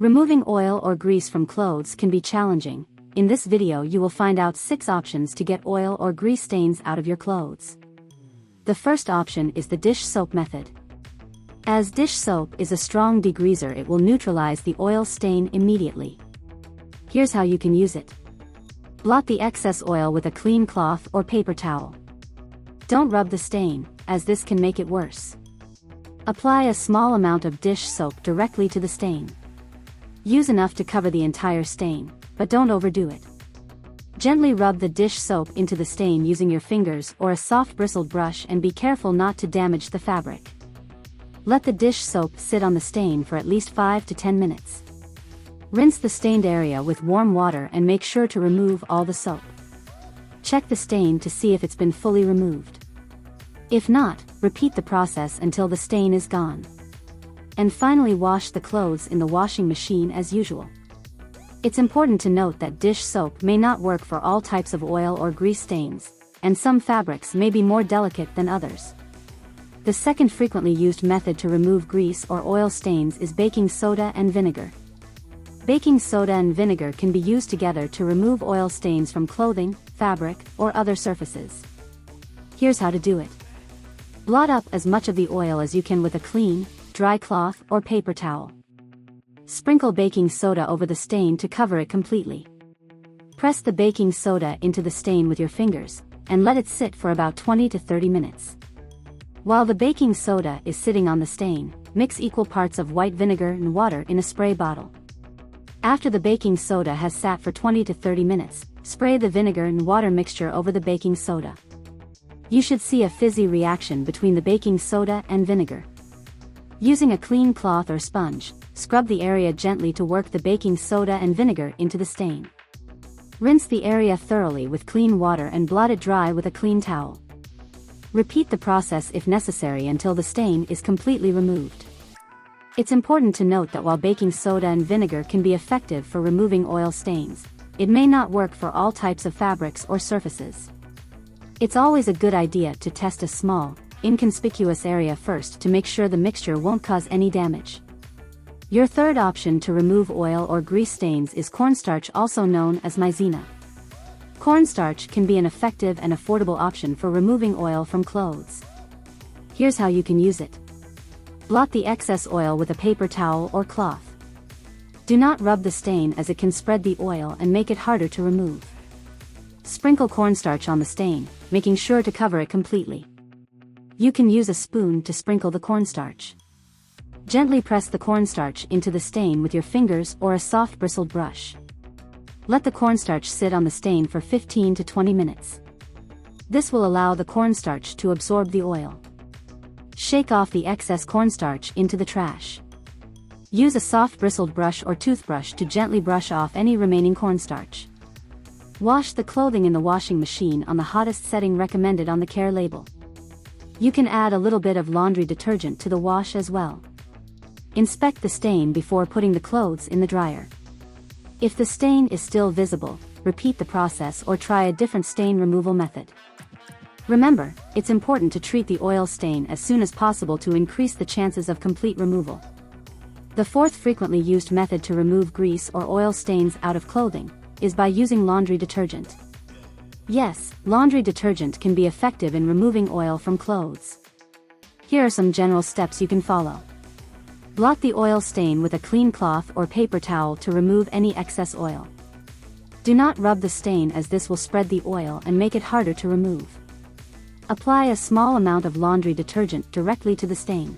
Removing oil or grease from clothes can be challenging. In this video you will find out 6 options to get oil or grease stains out of your clothes. The first option is the dish soap method. As dish soap is a strong degreaser, it will neutralize the oil stain immediately. Here's how you can use it. Blot the excess oil with a clean cloth or paper towel. Don't rub the stain, as this can make it worse. Apply a small amount of dish soap directly to the stain. Use enough to cover the entire stain, but don't overdo it. Gently rub the dish soap into the stain using your fingers or a soft bristled brush, and be careful not to damage the fabric. Let the dish soap sit on the stain for at least 5 to 10 minutes. Rinse the stained area with warm water and make sure to remove all the soap. Check the stain to see if it's been fully removed. If not, repeat the process until the stain is gone. And finally, wash the clothes in the washing machine as usual. It's important to note that dish soap may not work for all types of oil or grease stains, and some fabrics may be more delicate than others. The second frequently used method to remove grease or oil stains is baking soda and vinegar. Baking soda and vinegar can be used together to remove oil stains from clothing, fabric, or other surfaces. Here's how to do it. Blot up as much of the oil as you can with a clean, dry cloth or paper towel. Sprinkle baking soda over the stain to cover it completely. Press the baking soda into the stain with your fingers, and let it sit for about 20 to 30 minutes. While the baking soda is sitting on the stain, mix equal parts of white vinegar and water in a spray bottle. After the baking soda has sat for 20 to 30 minutes, spray the vinegar and water mixture over the baking soda. You should see a fizzy reaction between the baking soda and vinegar. Using a clean cloth or sponge, scrub the area gently to work the baking soda and vinegar into the stain. Rinse the area thoroughly with clean water and blot it dry with a clean towel. Repeat the process if necessary until the stain is completely removed. It's important to note that while baking soda and vinegar can be effective for removing oil stains, it may not work for all types of fabrics or surfaces. It's always a good idea to test a small, inconspicuous area first to make sure the mixture won't cause any damage. Your third option to remove oil or grease stains is cornstarch, also known as Maizena. Cornstarch can be an effective and affordable option for removing oil from clothes. Here's how you can use it. Blot the excess oil with a paper towel or cloth. Do not rub the stain, as it can spread the oil and make it harder to remove. Sprinkle cornstarch on the stain, making sure to cover it completely. You can use a spoon to sprinkle the cornstarch. Gently press the cornstarch into the stain with your fingers or a soft bristled brush. Let the cornstarch sit on the stain for 15 to 20 minutes. This will allow the cornstarch to absorb the oil. Shake off the excess cornstarch into the trash. Use a soft bristled brush or toothbrush to gently brush off any remaining cornstarch. Wash the clothing in the washing machine on the hottest setting recommended on the care label. You can add a little bit of laundry detergent to the wash as well. Inspect the stain before putting the clothes in the dryer. If the stain is still visible, repeat the process or try a different stain removal method. Remember, it's important to treat the oil stain as soon as possible to increase the chances of complete removal. The fourth frequently used method to remove grease or oil stains out of clothing is by using laundry detergent. Yes, laundry detergent can be effective in removing oil from clothes. Here are some general steps you can follow. Blot the oil stain with a clean cloth or paper towel to remove any excess oil. Do not rub the stain, as this will spread the oil and make it harder to remove. Apply a small amount of laundry detergent directly to the stain.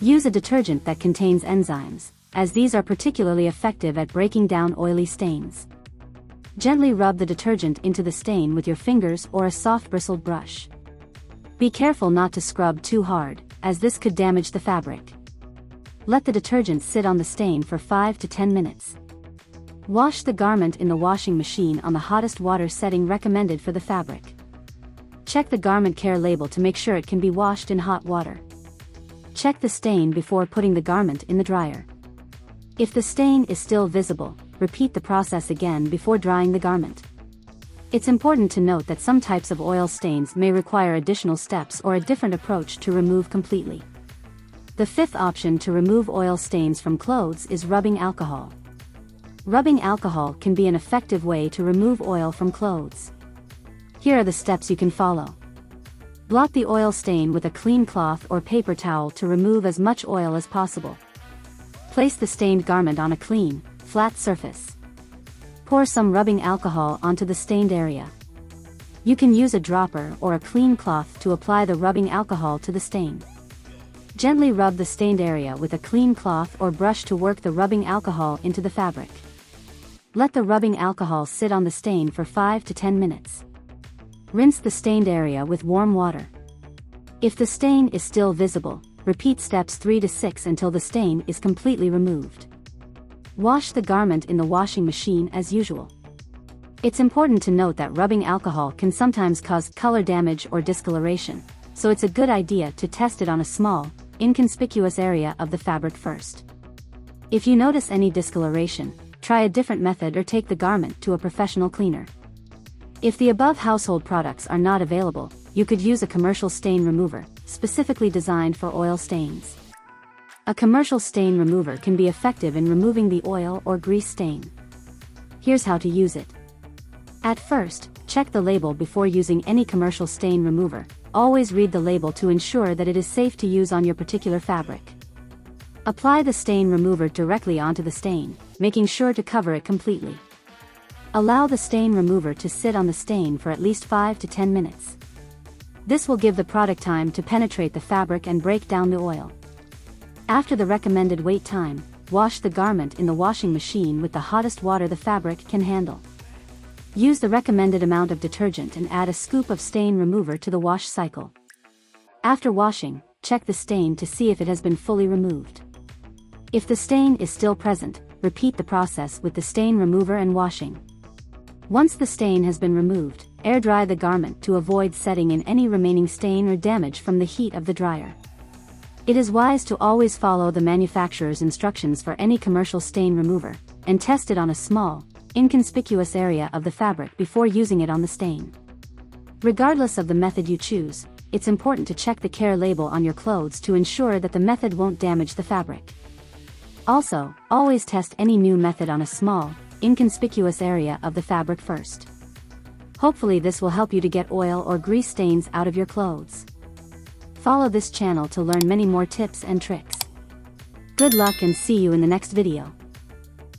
Use a detergent that contains enzymes, as these are particularly effective at breaking down oily stains. Gently rub the detergent into the stain with your fingers or a soft bristled brush. Be careful not to scrub too hard, as this could damage the fabric. Let the detergent sit on the stain for 5 to 10 minutes. Wash the garment in the washing machine on the hottest water setting recommended for the fabric. Check the garment care label to make sure it can be washed in hot water. Check the stain before putting the garment in the dryer. If the stain is still visible, repeat the process again before drying the garment. It's important to note that some types of oil stains may require additional steps or a different approach to remove completely. The fifth option to remove oil stains from clothes is rubbing alcohol. Rubbing alcohol can be an effective way to remove oil from clothes. Here are the steps you can follow. Blot the oil stain with a clean cloth or paper towel to remove as much oil as possible. Place the stained garment on a clean, flat surface. Pour some rubbing alcohol onto the stained area. You can use a dropper or a clean cloth to apply the rubbing alcohol to the stain. Gently rub the stained area with a clean cloth or brush to work the rubbing alcohol into the fabric. Let the rubbing alcohol sit on the stain for 5 to 10 minutes. Rinse the stained area with warm water. If the stain is still visible, repeat steps 3 to 6 until the stain is completely removed. Wash the garment in the washing machine as usual. It's important to note that rubbing alcohol can sometimes cause color damage or discoloration, so it's a good idea to test it on a small, inconspicuous area of the fabric first. If you notice any discoloration, try a different method or take the garment to a professional cleaner. If the above household products are not available, you could use a commercial stain remover, specifically designed for oil stains. A commercial stain remover can be effective in removing the oil or grease stain. Here's how to use it. At first, check the label before using any commercial stain remover. Always read the label to ensure that it is safe to use on your particular fabric. Apply the stain remover directly onto the stain, making sure to cover it completely. Allow the stain remover to sit on the stain for at least 5 to 10 minutes. This will give the product time to penetrate the fabric and break down the oil. After the recommended wait time, wash the garment in the washing machine with the hottest water the fabric can handle. Use the recommended amount of detergent and add a scoop of stain remover to the wash cycle. After washing, check the stain to see if it has been fully removed. If the stain is still present, repeat the process with the stain remover and washing. Once the stain has been removed, air dry the garment to avoid setting in any remaining stain or damage from the heat of the dryer. It is wise to always follow the manufacturer's instructions for any commercial stain remover, and test it on a small, inconspicuous area of the fabric before using it on the stain. Regardless of the method you choose, it's important to check the care label on your clothes to ensure that the method won't damage the fabric. Also, always test any new method on a small, inconspicuous area of the fabric first. Hopefully this will help you to get oil or grease stains out of your clothes. Follow this channel to learn many more tips and tricks. Good luck and see you in the next video.